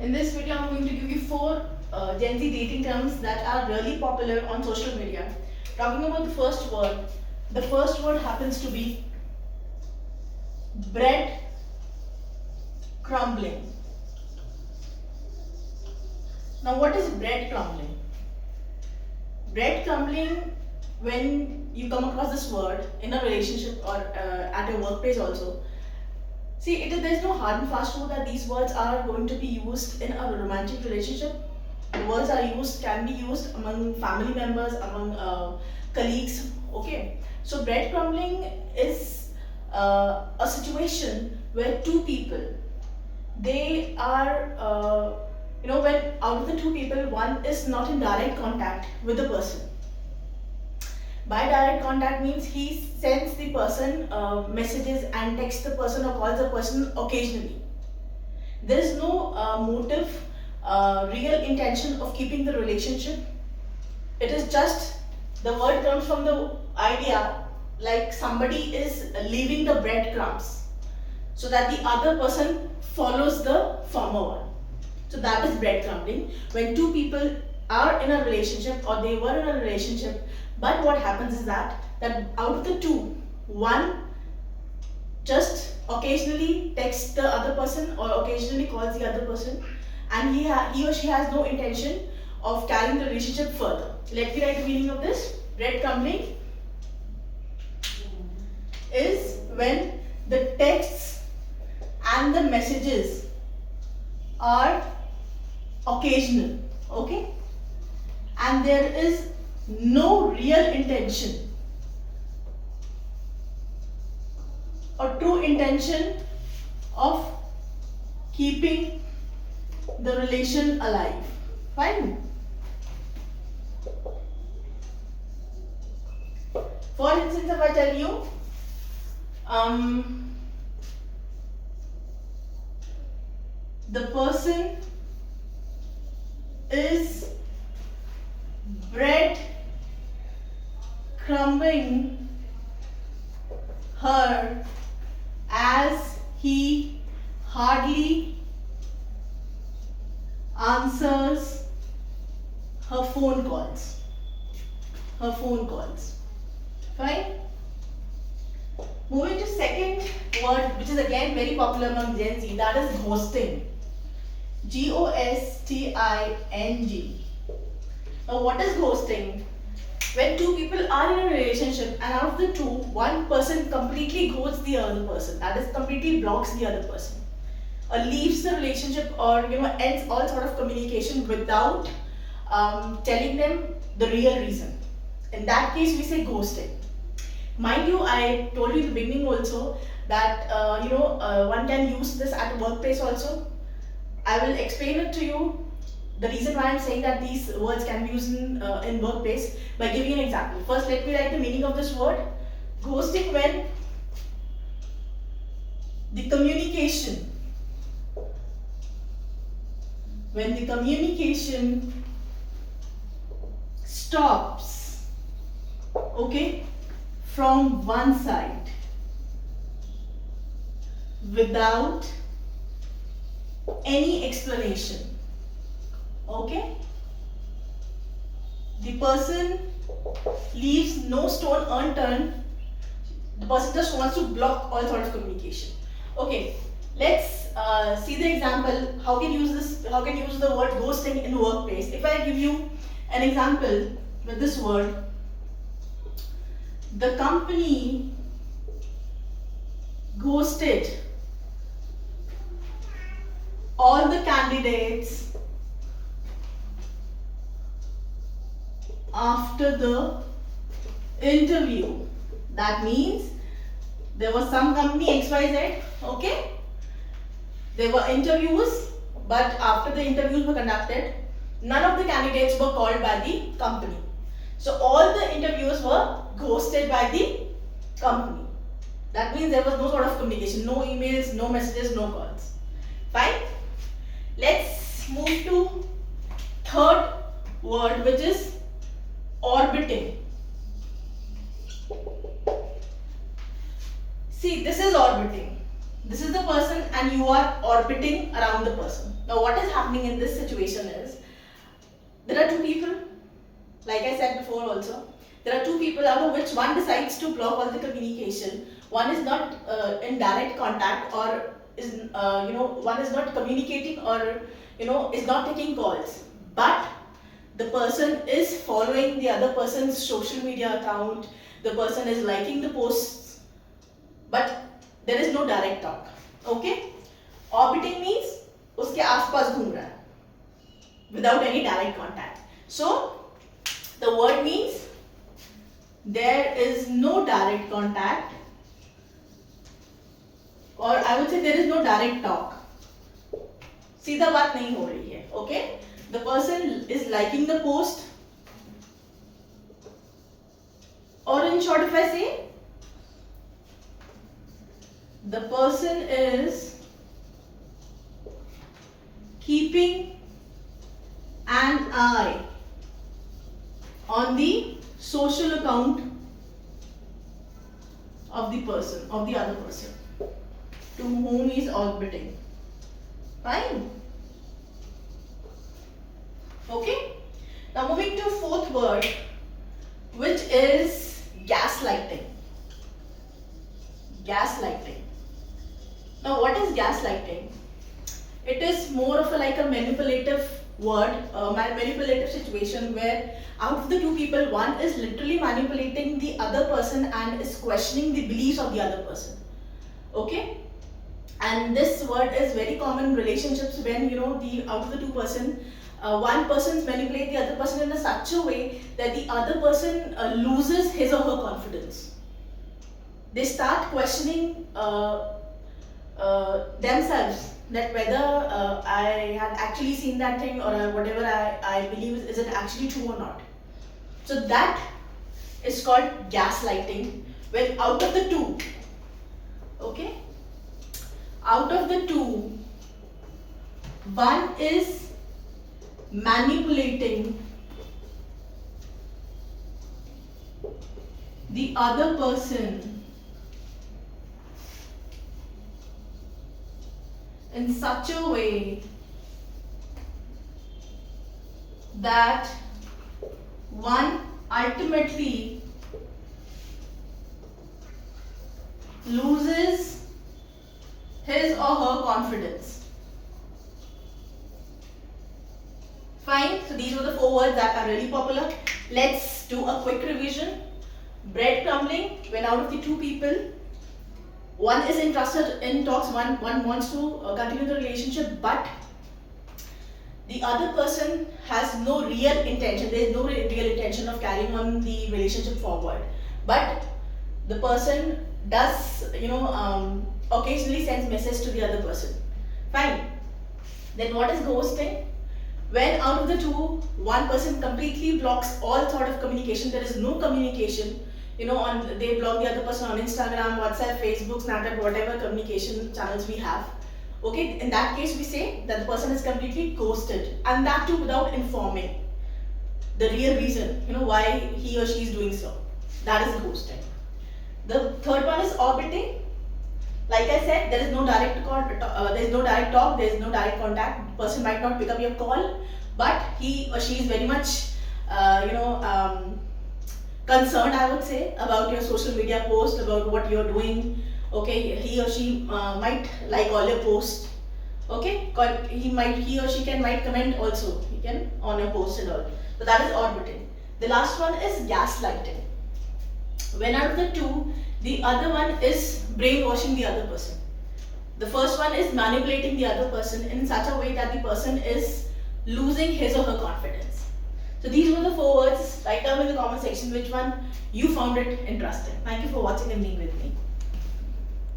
In this video, I'm going to give you four Gen Z dating terms that are really popular on social media. Talking about the first word happens to be bread crumbling. Now, what is bread crumbling? Bread crumbling, when you come across this word in a relationship or at your workplace also, see, there's no hard and fast rule that these words are going to be used in a romantic relationship. The words can be used among family members, among colleagues. Okay, so bread crumbling is a situation where two people, they are when out of the two people, one is not in direct contact with the person. By direct contact means he sends the person messages and texts the person or calls the person occasionally. There is no motive, real intention of keeping the relationship. It is just, the word comes from the idea like somebody is leaving the breadcrumbs so that the other person follows the former one. So that is breadcrumbing. When two people are in a relationship or they were in a relationship, but what happens is that out of the two, one just occasionally texts the other person or occasionally calls the other person, and he or she has no intention of carrying the relationship further. Let me write the meaning of this. Breadcrumbing is when the texts and the messages are occasional, okay, and there is no real intention or true intention of keeping the relation alive. Fine. For instance, if I tell you, the person is bread crumbing her as he hardly answers her phone calls. Fine. Moving to second word, which is again very popular among Gen Z, that is ghosting. Ghosting. Now, what is ghosting? When two people are in a relationship and out of the two, one person completely ghosts the other person, that is, completely blocks the other person, or leaves the relationship, or ends all sort of communication without telling them the real reason. In that case, we say ghosting. Mind you, I told you in the beginning also that one can use this at a workplace also. I will explain it to you, the reason why I'm saying that these words can be used in workplace, by giving an example. First, let me write the meaning of this word. Ghosting, when the communication stops, okay, from one side without any explanation. Okay, the person leaves no stone unturned. The person just wants to block all sort of communication. Okay, let's see the example. How can use the word ghosting in workplace? If I give you an example with this word, the company ghosted all the candidates after the interview. That means there was some company XYZ, okay? There were interviews, but after the interviews were conducted, none of the candidates were called by the company. So all the interviews were ghosted by the company. That means there was no sort of communication, no emails, no messages, no calls. Fine. Let's move to third word, which is orbiting. See, this is orbiting. This is the person and you are orbiting around the person. Now what is happening in this situation is, there are two people, like I said before also, there are two people out of which one decides to block all the communication. One is not in direct contact, or is one is not communicating, or is not taking calls. But the person is following the other person's social media account. The person is liking the posts, but there is no direct talk. Okay? Orbiting means उसके आसपास घूम रहा है without any direct contact. So the word means there is no direct contact, or I would say there is no direct talk. सीधा बात नहीं हो रही है. Okay? The person is liking the post, or in short, if I say, the person is keeping an eye on the social account of the person, of the other person to whom he is orbiting. Fine. Okay. Now moving to fourth word, which is gaslighting. Gaslighting. Now what is gaslighting? It is more of like a manipulative word, manipulative situation where out of the two people, one is literally manipulating the other person and is questioning the beliefs of the other person. Okay? And this word is very common in relationships when the out of the two person, one person manipulates the other person in such a way that the other person loses his or her confidence. They start questioning themselves, that whether I had actually seen that thing, or whatever I believe is it actually true or not. So that is called gaslighting, when out of the two, okay, out of the two, one is manipulating the other person in such a way that one ultimately loses his or her confidence. Fine, so these were the 4 words that are really popular. Let's do a quick revision. Breadcrumbing, when out of the 2 people, one is interested in talks, one wants to continue the relationship, but the other person has no real intention, there is no real intention of carrying on the relationship forward. But the person does, occasionally sends message to the other person. Fine. Then what is ghosting? When out of the 2, one person completely blocks all sort of communication, there is no communication. They block the other person on Instagram, WhatsApp, Facebook, Snapchat, whatever communication channels we have. Okay, in that case we say that the person is completely ghosted, and that too without informing the real reason, why he or she is doing so. That is ghosting. The third one is orbiting. Like I said, there is no direct call, there is no direct talk, there is no direct contact. The person might not pick up your call, but he or she is very much, concerned, I would say, about your social media post, about what you're doing. Okay, he or she might like all your posts. Okay, he or she might comment also. He can on your post and all. So that is orbiting. The last one is gaslighting. When out of the 2, the other one is brainwashing the other person. The first one is manipulating the other person in such a way that the person is losing his or her confidence. So these were the 4 words. Write down in the comment section which one you found it interesting. Thank you for watching and being with me.